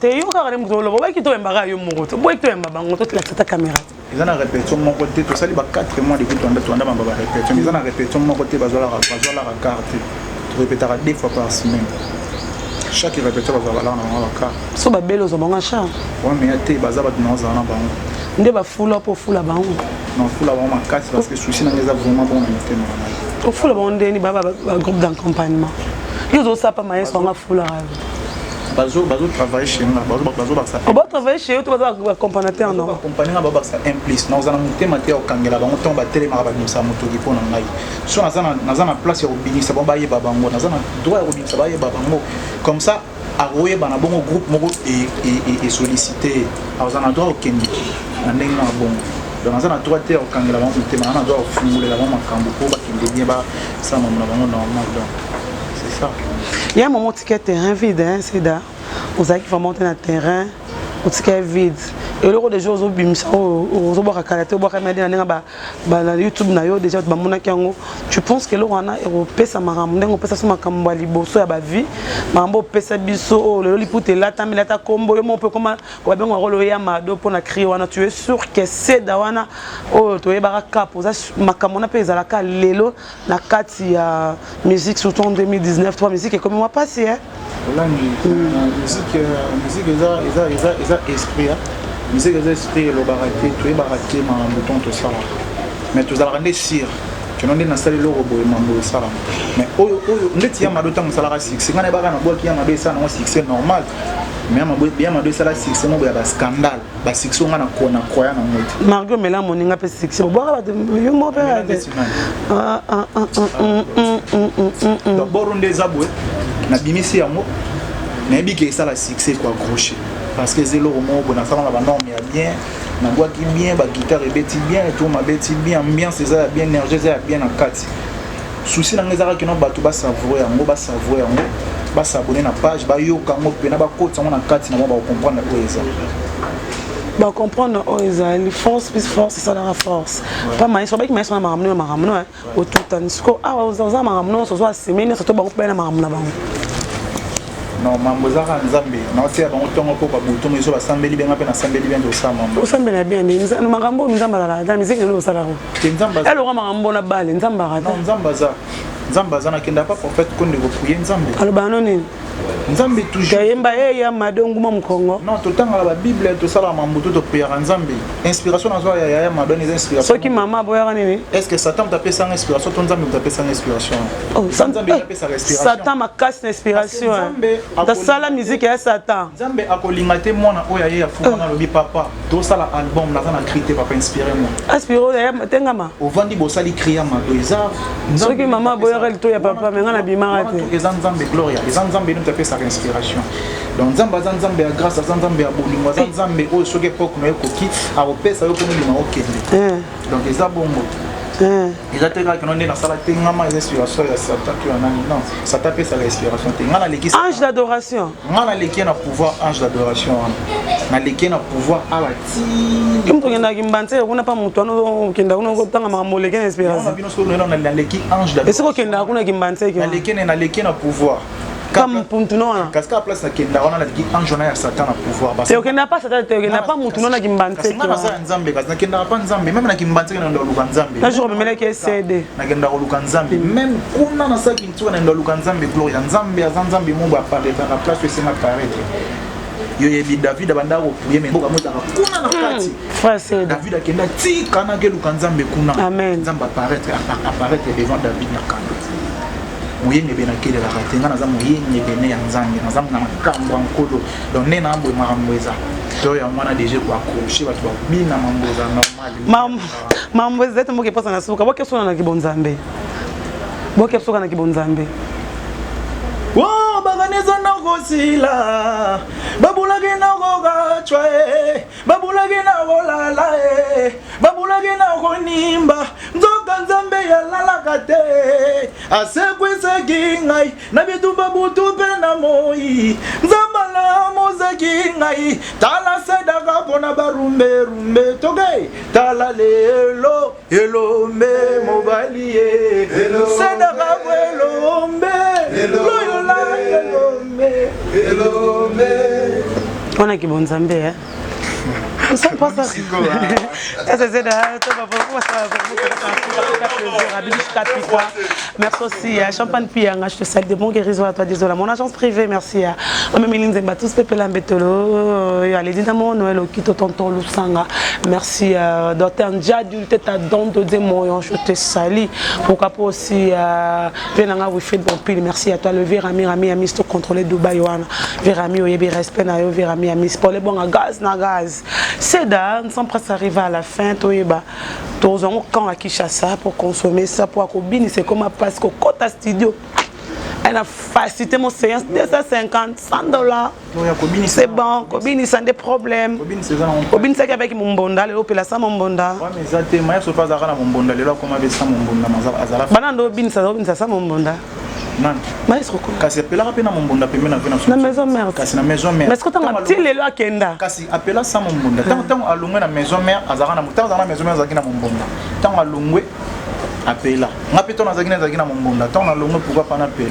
Te yo ka rem zo lo ba ki to embara yo mo to. Boy to embaba ngoto la ta caméra. Ils en répétition mon côté to sali ba 4 mois de to anda ba répétition. Ils en répétition mon côté ba zo la carte. Tu répéteras 2 fois par semaine. Chaque répétition ba zo la na carte. So ba belo zo bango cha. Ouais mais te ba za ba na za na bango. Nde ba fula po fula bango. Non fula bango ma casse parce que souci na ngeza vraiment bon na mitema. Au fula bango ndeni ba groupe d'accompagnement. Ils ont ça pas maestro on a fula rêve. Bazo travailler chez nous, bazo ça. On va travailler chez eux, tu vas accompagnateur non. Accompagner ba ça implice. Nous allons monter matière au kangela ba monter ba télé mara ba nimsa moto ki pona ngai. So na place ya obinisa ba ye babango, na droit ya obinisa ba ye babango. Comme ça aroye bana bongo groupe moko et sollicité. Azana droit au kendi. Na ndenge na bongo. Donc azana droit te au kangela ba monter na droit au fumule la ba makambo ko ba kende bien ba ça na bango normal donc. C'est ça. Il y a un moment où tu es terrain vide, hein, c'est là. Vous savez qu'il faut monter dans le terrain, au ticket vide. Et le des jours, YouTube, tu penses que l'on a européen, ça m'a ramené, on peut s'assumer comme Baliboso à ma vie, ma beau pesa biso, le liput est là, tamilata combo, on peut comment, on va bien rôler à Mado pour la crier, tu es sûr que c'est Dawana, oh, tu es baraka, pour ça, ma camona pesa la cale, lélo, la carte, il y a musique surtout en 2019, toi, musique est comme moi passé, hein. Là, musique, esprit. Musique des esprits, le baraté, tu es baraté, ma bouton, tout ça. Mais tu as rendu sire. Tu n'as pas installé le robot, ma ça. Mais on est ma d'autant que ça la succès. On est pas dans qui a ma ça non succès normal. Mais bien ma deux ça la succès, on a scandale. La succès on a croyant en moi. Margot mais là mon n'a pas succès. Boire yo mon père. Donc bon des aboué. Na bimisi amo. Na bi que ça la succès quoi accrocher. Parce que c'est le moment où on a fait la norme bien, on a bois qui bien, la guitare est bien, et tout ma bêti bien, ambiance c'est bien, énergie c'est bien en quatre. Souci dans les arts qui n'ont pas tout bas savourer, on va savourer, on va s'abonner à la page, bah yo quand on peut n'a pas côté, on a quatre, on va comprendre quoi ça. Bah comprendre les force plus force c'est ça la force. Pas mais sur que mais sur ma ramener au tout temps. Ce que ah aux ma ramener ce soit semaine surtout ba on ma ramener. Non, Mambozara Nzambe. Non, c'est bon, on peut pas bouton, mais sur la Sambeli bien, après la Sambeli bien de ça, Mambo. Sambeli bien, nous Marambo, Nzamba, la musique de l'eau Salaro. Elle aura Marambo la balle, Nzamba. Non, Nzambaza n'a qu'un pas pour faire qu'on ne reprier Nzambe. Alors, Banoni. Nzambe toujours. Kayemba Madongo Congo. Non, tout le temps la Bible, tout ça, la Mambo, tout prière Nzambe. Inspiration dans soi, il y a m'a donné des inspirations. Ce qui maman boyarani. Est-ce que Satan t'a fait sans inspiration, ton Nzambe t'a fait sans inspiration? Oh, Nzambe t'a fait sans respiration. Satan m'a cassé l'inspiration. Dans ça la musique est Satan. Nzambe a colligné moi na oya ya fuka na lobi papa. Tout ça l'album na na crité papa inspiré moi. Inspiré ya tengama. Au vandi bosali crier ma doisa. Ce qui maman boyarel to ya papa mais ngana bimara te. Nzambe gloria. Nzambe nous t'a fait sa inspiration. Donc Nzambe grâce à Nzambe à bolingo Nzambe au soke époque no ekoki a opesa yo kono lima okende. Donc eza bongo. Ils attendent que nous sommes dans la salle de l'inspiration de Satan. Non, Satan fait sa respiration. Ange d'adoration. On a l'équipe à pouvoir ange d'adoration. On a l'équipe à pouvoir à la tine. Comme tu as dit, on n'a pas mon toit, on a l'inspiration. On a l'équipe ange d'adoration. Et c'est quoi qu'on a l'équipe à pouvoir. Comme pour tout le monde. Parce qu'à la place de on a l'équipe ange à Satan à pouvoir. C'est qu'on n'a pas Satan, on n'a pas mon tournoi qui m'a parce que Nzambe, parce que n'a pas Nzambe, même na kimbanze na ndo Nzambe. Là je remets que CD. Na genda Nzambe, même kuna na sa kintu na ndo Nzambe gloria Nzambe Nzambe Mungu apparaît dans la place où c'est apparaître. Yo yebi David abanda ko prier mais boka mota kuna na kati. Frère c'est David akenda ti kana ke Nzambe kuna. Amen. Nzambe apparaître devant David na kando. Moyenge bena kele la ratenga na za moyenge bene ya Nzambe na za na makambo nkolo donc nena ambo maramweza to ya mwana déjà kwa accrocher watu ba bina mamboza normal mambo zetu mboke pasa na suka boke sona na kibonzambe boke suka na kibonzambe wa baganeza na gosila babulage na gogachwa babulage na golala babulage na gonimba nzoka Nzambe ya lalakate asekwese kingai na bitumba butu pe na moi Nzambala mozaki ngai tala sedaka pona barumbe rumbe toke tala lelo elombe mobalie sedaka elombe loyola elombe on a qui bon Nzambe hein. Ça passe ça. C'est merci aussi à Champagne Pianga, je te salue de bon guérison à toi, désolé. Mon agence privée, merci à Méline Zemba, tous Pépé Lambetolo, et à Lédinamo, Noël Okito, Tonton Lusanga. Merci à Dr. Ndjadulte, ta don de démon, je te salue. Pourquoi pas aussi à Penanga Wilfried Bompil, merci à toi, le Vérami, Rami, Amis, tout contrôler Dubaï, Vérami, Oyebi, respect, Nayo, Vérami, Amis, pour les bons à gaz, na gaz. C'est là, nous sommes presque arrivés à la fin, Toyeba. Tous on quand à Kinshasa pour consommer ça pour Akobini, c'est comme parce que Kota Studio. Elle a facilité mon séance 250, $100. C'est bon, Kobini sans des problèmes. Kobini c'est qu'avec mon bonda, le opéla sans mon bonda. Ouais mais ça t'es moi je pas à mon bonda, le là comment avec ça mon bonda, Banando Kobini ça sans mon bonda. Nani? Maestro ko. Kasi appela rapena mombonda pembe na vena. Na maison mère. Kasi na maison mère. Mais est-ce que t'as un petit lelo akenda? Kasi appela sa mombonda. Tant alungwe na maison mère azaka na mutanza na maison mère azaki na mombonda. Tant alungwe appela. Ngapito na zaki na mombonda. Tant alungwe pourquoi pas na appela?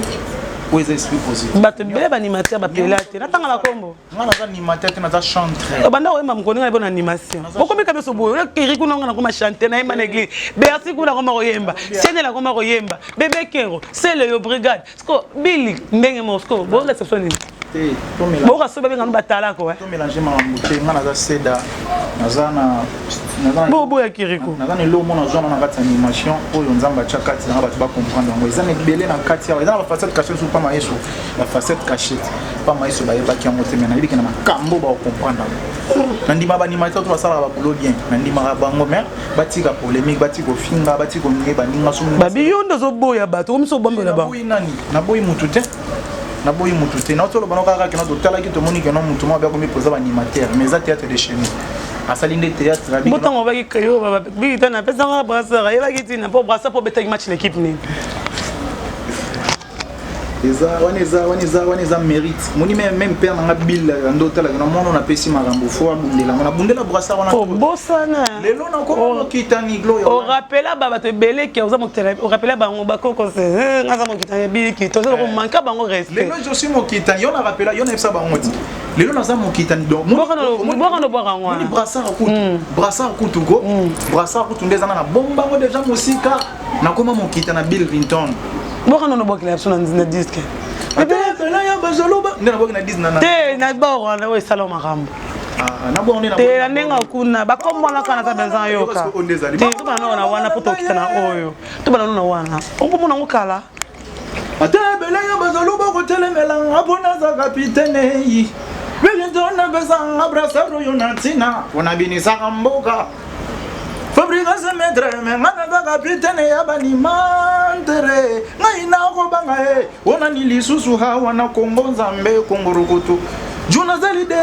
Où est l'esprit positif? Bato bele ba animateur ba pelate. Na tanga la kombo. Ngana za animateur na za chanteur. Banda oyemba mukoni na bona animation. Okomi ka beso boyo. Kiri kuna ngana koma chanter na yemba na église. Bercy kuna koma koyemba. Sene la koma koyemba. Bébé Kero, c'est le brigade. Sko Billy ndenge mosko. Bo réception ni. Bo ka soba benga batala ko. To mélanger ma mouté ngana za seda. Nazana Bo ya Kiriko. Nazana lo mona zona na kati animation oyo nzamba cha kati na batu ba comprendre ngo ezana belé na kati ya ezana ba facette cachée sur pas maïso la facette cachée pas maïso ba yeba ki en moté na yibiki na makambo ba comprendre nandima ba animateur to basala ba boulot bien nandima ba bango mer batika polémique batiko finga batiko ngeba ninga so ba biyondo zo boya bato komso bombe la ba boyi nani na boyi mutute na boyi mutute na tolo banoka kaka na totala ki to moni ke no mutu mo ba ko mi poser ba animateur mais za théâtre de chez nous asali nde théâtre rabi botango ba ki kayo ba bi tana pesa nga brasseur yeba ki tina pour brasseur pour beta match l'équipe ni Eza mérite. Moni même père na bill ndota la na mono na pesi marambo fo abundela na bundela brassa wana oh bosana lelo na ko kitani gloire o rappela ba bato belé ke oza mokitana o rappela bango bakoko se ngaza mokitana biki to so ko manka bango respect lelo je suis mokitani yo na rappela yo na epsa bango ti lelo na za mokitani donc bokano bwaka ngwa ni brassa kutu ko brassa kutu ndeza na bomba ngo déjà musika na koma mokitana Bill Clinton bokano no bokela so na disque bébé na ya bazoloba ndena bokena disque na te na boko na we salon makambo na bonne na te nenga kuna bakomona kana ta bezan yoka te to bana na wana poto kitana oyo to bana na wana okomona ngokala ate bele ya bazoloba ko telemela ngabona za capitaine yi bele dona bezanga brasaro yonatina ona binisa kamboka Fabrica se metre me ngana za capitaine ya bani mantere ngai na ko banga e ona nilisusu ha wana Kongo Nzambe Kongorukutu Juna zali de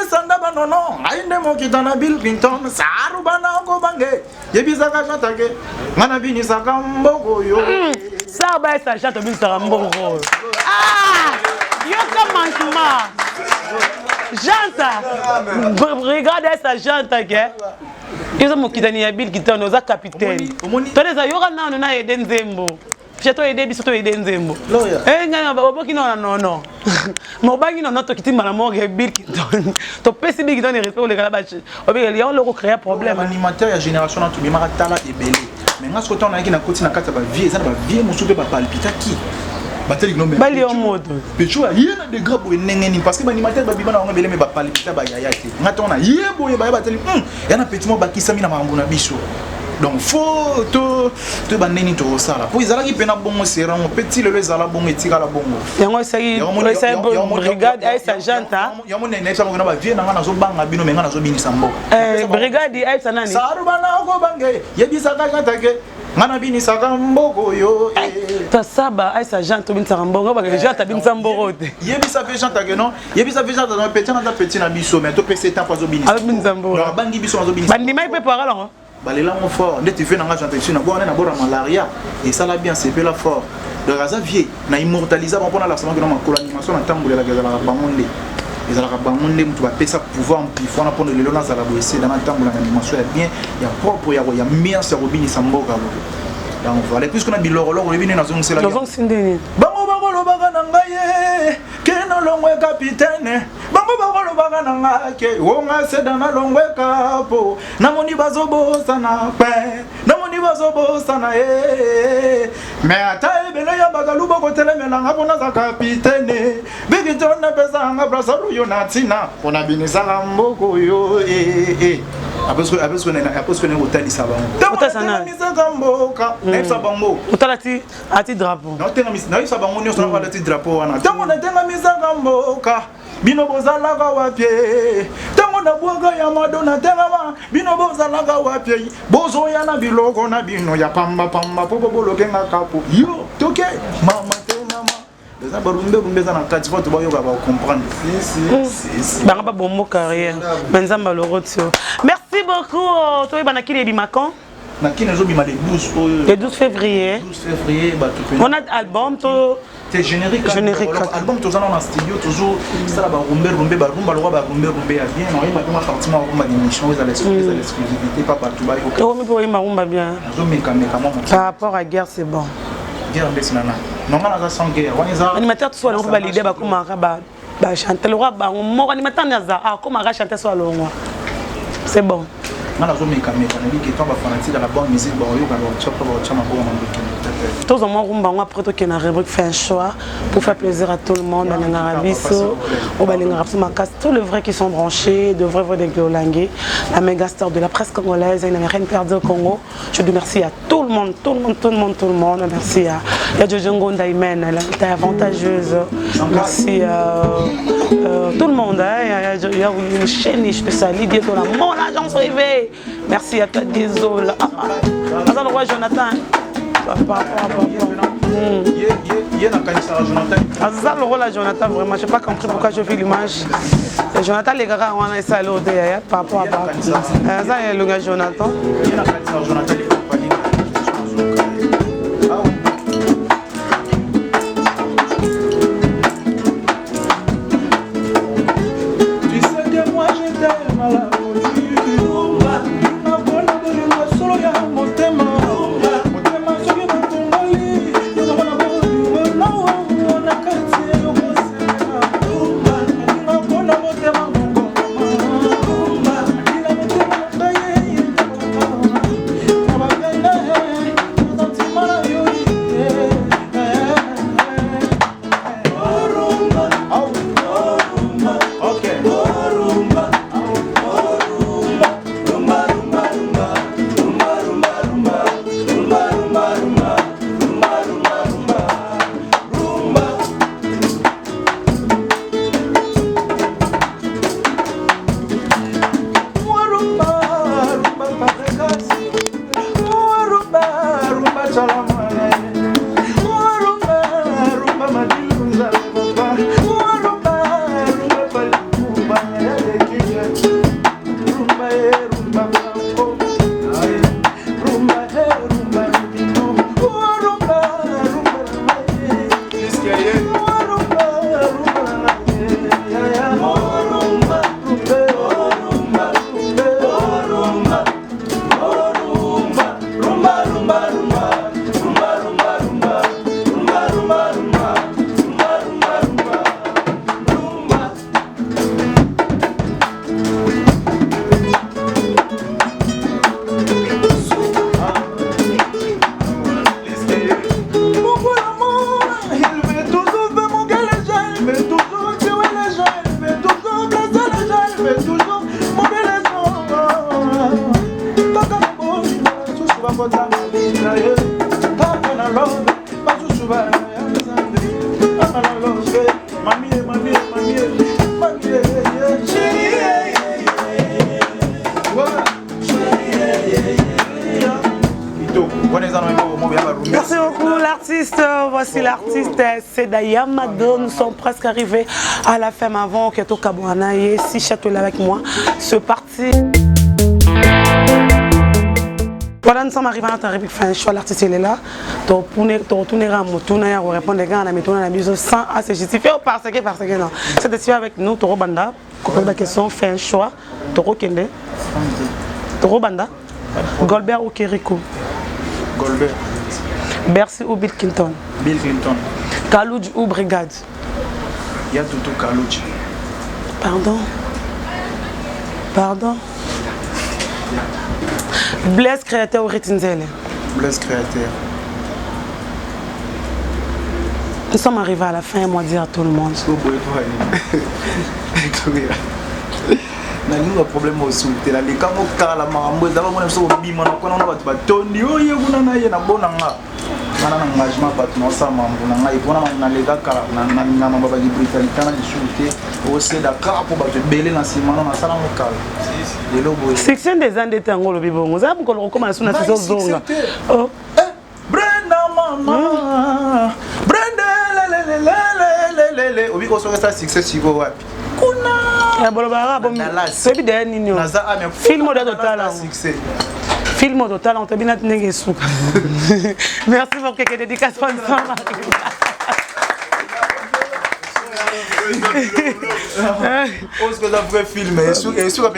sanda banono ainde mokitana Bill Clinton saru bana ko bange yebisa ka chatake ngana bini sakamboko yo sa ba sa chato bini sakamboko yo comment janta regarde sa janta ke ils ont kitani ya Bill Clinton oza capitaine toneza yoka nano na ede nzembo Piato ede biso to ede nzembo ngana baboki na non mobangi non to kitima na morgue Bill Clinton to pesi Bill Clinton respect le kala bachi obeli ya loko créer problème animateur ya génération na to bimaka tala ebele mais ngasko to na ki na koti na kata ba vie za ba vie musupe ba palpita ki bateli no mais bali en mode pecho yena de grabo nengeni parce que animateur ba bibana ngabele me ba palpita ba yaya te ngata ona yebo ba bateli yana petit mo bakisa mina mambo na biso donc faut to baneni to sala pour izala ki pena bongo serango petit le ezala bongo etika la bongo yango sai brigade ay sergenta yamo nene sa ngona ba vie na ngana zo banga bino me ngana zo binisa mboka brigade ay sanani saru bana ko bange yebisa ka jatake ngana binisa ka mboko yo ta saba ay sergenta binisa ka mboko ba déjà ta binisa mboko te yebisa fe jatake non yebisa fe jatake na petit na biso mais to pese ta zo binisa binisa mboko no bangi biso zo binisa bandima ipe para là balela mo fort ndeti fe nanga jantation na bona na bora malaria et ça la bien c'est peu la fort de Razavier na immortaliser bon pour la semaine que na makolo animation na tambola la gazala bangonde ezala bangonde mutu ba pesa pouvoir amplifier na pondre lelo na zala boese dans na tambola na animation ya bien ya propre ya meilleur c'est robini samboka donc voilà puisque na biloro lo robini na zong c'est la zong sindeni bango bango lo baga na ngaye keno longwe capitaine bango bango lo baga na ngake wonga seda na longwe kapo namoni bazobosa na pe namoni bazobosa na mais ata ebele ya bagaluba ko telemela ngabona za capitaine bigito na pesa nga brasaro yo natina ona binisa mboko yo après ne otali sabango utasana misaka mboka na sabango utalati ati drapeau na tenga mis na sabango nyo sona ati drapeau wana tango na tenga misaka mboka bino bozalaka wapie tango na bwaga ya madona tenga ma bino bozalaka wapie bozoya na biloko na bino ya pamba pamba popo bolokenga kapo yo toke mama les abarumbe za na kati faut ba yoka ba comprendre si banga ba bombo carrière benzamba le rotio merci beaucoup toi bana kili bimakan qui nous ont les 12 le 12 février. 12 février, on a album, c'est générique. Album, tous en studio, toujours ça va rumba, le roi va rumba bien. On est pas parti ma rumba d'émission, vous allez l'exclusivité, pas partout. Oui, ma rumba bien. Par rapport à la guerre, c'est bon. Guerre, c'est nana. Non, on a sans guerre. Animateur, tu sois là, on va l'idée, bah comment bah chanter le roi, bah on mort animateur, ah comment on va chanter soit le roi. C'est bon. Tous en moi, après tout, on a rubrique fait un choix pour faire plaisir à tout le monde. Tous les vrais qui sont branchés, de vrais de Gloriolangi, la méga star de la presse congolaise, une américaine perdue au Congo. Je dis merci à tout le monde, tout le monde. Merci à Jojo Ngonda Imen, elle est avantageuse. Merci à tout le monde. Il y a une chaîne, je te salue, Dieu de la mon agence privée. Merci à toi, désolé. Attends, le roi Jonathan. Ça, le rôle à Jonathan, vraiment, je n'ai pas compris pourquoi je fais l'image. Jonathan, les gars, on a essayé par rapport à ça. Ça, il y a le gars Jonathan. Merci beaucoup l'artiste, voici l'artiste Sedaya Mado. Nous sommes presque arrivés à la fin avant que tout Kabouana et si Château avec moi. C'est parti. Voilà, nous sommes arrivés à notre réplique fin. L'artiste il est là. Tu retourneras à Moutouna, on répond des gars à la méthode à la mise sans à se justifier parce que non. C'est ici avec nous, Toro Banda. Pour la question, fait un choix. Toro Kende. Toro Banda. Golbert ou Kerikou. Golbert. Bercy ou Bill Clinton. Bill Clinton. Kalouj ou Brigade. Il y a tout Kalouj. Pardon. Blaise Créateur ou Retinzele. Blaise Créateur. Nous sommes arrivés à la fin, moi dire à tout le monde. Nous avons un problème aussi. Les cas où la maman est d'abord on bima na kona na batondi oyo kuna na ye na bona nga. Mana na engagement bat no sa mambo na ngai bona na lega kala na mamba ba Britannique na discuter au c'est Dakar pour battre belé na simano na sala mokala. Lelo boy. Section des ans d'été ngolo bibongo. Ça pour qu'on recommence na saison zonga. Oh. Brenda mama. Brenda le. Obi ko so ça succès sigo wapi. Kuna. Ya bolobara bon. C'est bien nini. Film de total. film total on te bien n'engue souka. Merci pour quelques dédicaces sponsor. Parce que la vraie film et sur la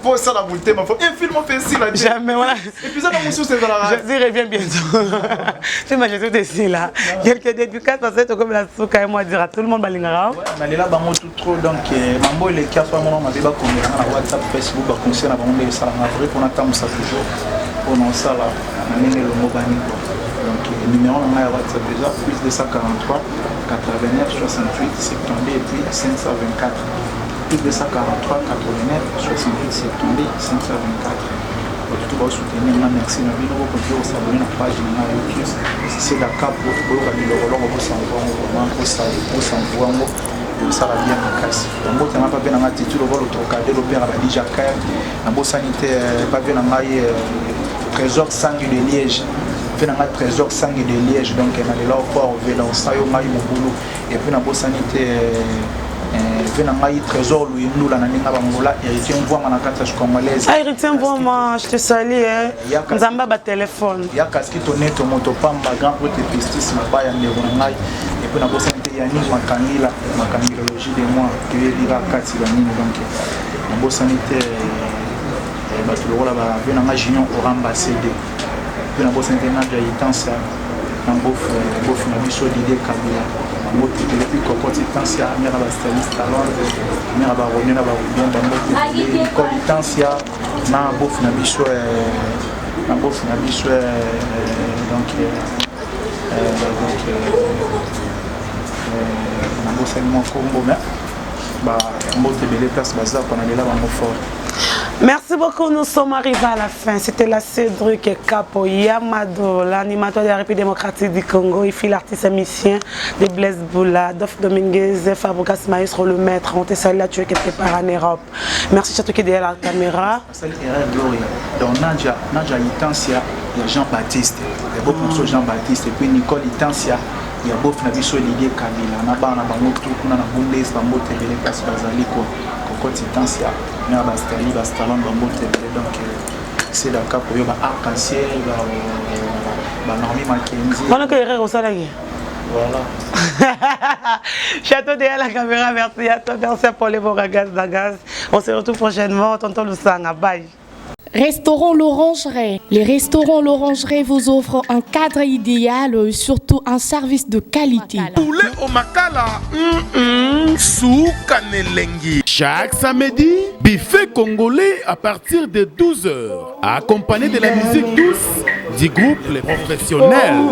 pose ça la bouteille ma un film facile jamais voilà et puis ça dans mon c'est dans la je reviens bientôt tu m'as juste ici là quelques dédicaces parce que comme la souka et moi dire à tout le monde balingara on est là bango tout trop donc mambo les cas soit mon ma débat comme na WhatsApp Facebook ba conseil na bango ça la vrai pour attendre ça toujours pour non ça là na nene le mobani donc numéro on a WhatsApp déjà plus de 143 89 68 72 et puis 524 plus de 143 89 68 72 524 tout va soutenir na merci na bino ko ko s'abonner na page na YouTube c'est la cap pour ko ka di lolo ko s'envoie vraiment ko s'envoie ça va bien en casse donc on n'a pas bien en attitude le vol trocadéro le père abadi Jacques na bo sanité pas bien en maille trésor sangue de Liège na trésor sangue de Liège donc na le là pour venir dans ça yo maille mobulu et puis na bo sanité venant maï trésor lui nous la naninga bangola héritier on voit na kata congolaise héritier vraiment je te salue nzamba ba téléphone ya kaski toneto moto pamba grand prote pestis mabaya ndeko na ngai et puis na bo santé ya ni makangilologie de moi que dira kati la nini donc na bo santé ba to la ba venant ma junior oramba cd puis na bo santé na ja itansa na bof na biso l'idée kabila moto depuis kokoti tansia mera ba styliste talon mera ba roni na ba bien ba moto kolitansia na bof na biso donc na bof ni mon combo mais ba moto belé place baza qu'on a là ba fort. Merci beaucoup, nous sommes arrivés à la fin. C'était la Cédric Capo Yamado, l'animateur de la République démocratique du Congo. Il fit l'artiste musicien de Blaise Boula, Dof Dominguez, Fabregas Maestro, le maître. On te salue là, tu es quelque part en Europe. Merci à toi qui est derrière la caméra. Salut Gloria. Donc Nadia Itancia, il y a Jean-Baptiste. Il y a beaucoup de Jean-Baptiste. Et puis Nicole Itancia. Il y a beaucoup de Ligue Kabila. Na ba na bango tout na Bundes bango tebele place bazali ko kokoti Itancia. Na ba stali ba stalon bango tebele donc c'est d'accord pour yo ba arc-en-ciel ba Normi Mackenzie. Pendant que Herrera au salarié. Voilà. Château derrière la caméra, merci à toi, merci pour les bons gaz. On se retrouve prochainement, tonton Lusanga, bye. Restaurant L'Orangerie. Les restaurants L'Orangerie vous offrent un cadre idéal, surtout un service de qualité. Poulet au makala, souka nelengi. Chaque samedi, buffet congolais à partir de 12h, accompagné de la musique douce du groupe Les Professionnels.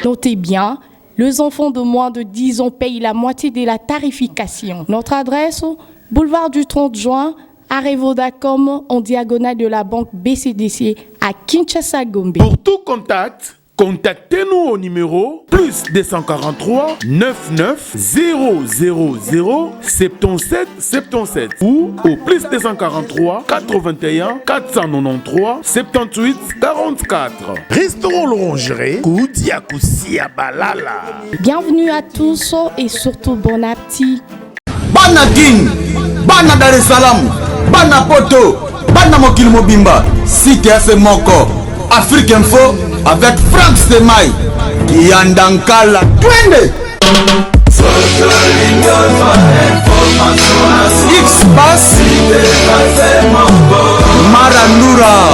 Notez bien, les enfants de moins de 10 ans payent la moitié de la tarification. Notre adresse, boulevard du 30 juin, arrêt Vodacom, en diagonale de la banque BCDC à Kinshasa Gombe. Pour tout contact, contactez-nous au numéro plus 243 99 000 77 77 ou au plus 243 81 493 78 44. Restaurant L'Orangerie, Koudia Koussia Balala. Bienvenue à tous et surtout bon appétit. Bana King, Bana Dar es Salaam, Bana Poto, Bana Mokil Mobimba, CTF Moko, Afrique Info avec Franck Semaï, Yandankala, Twende. X-Bass, Maranura.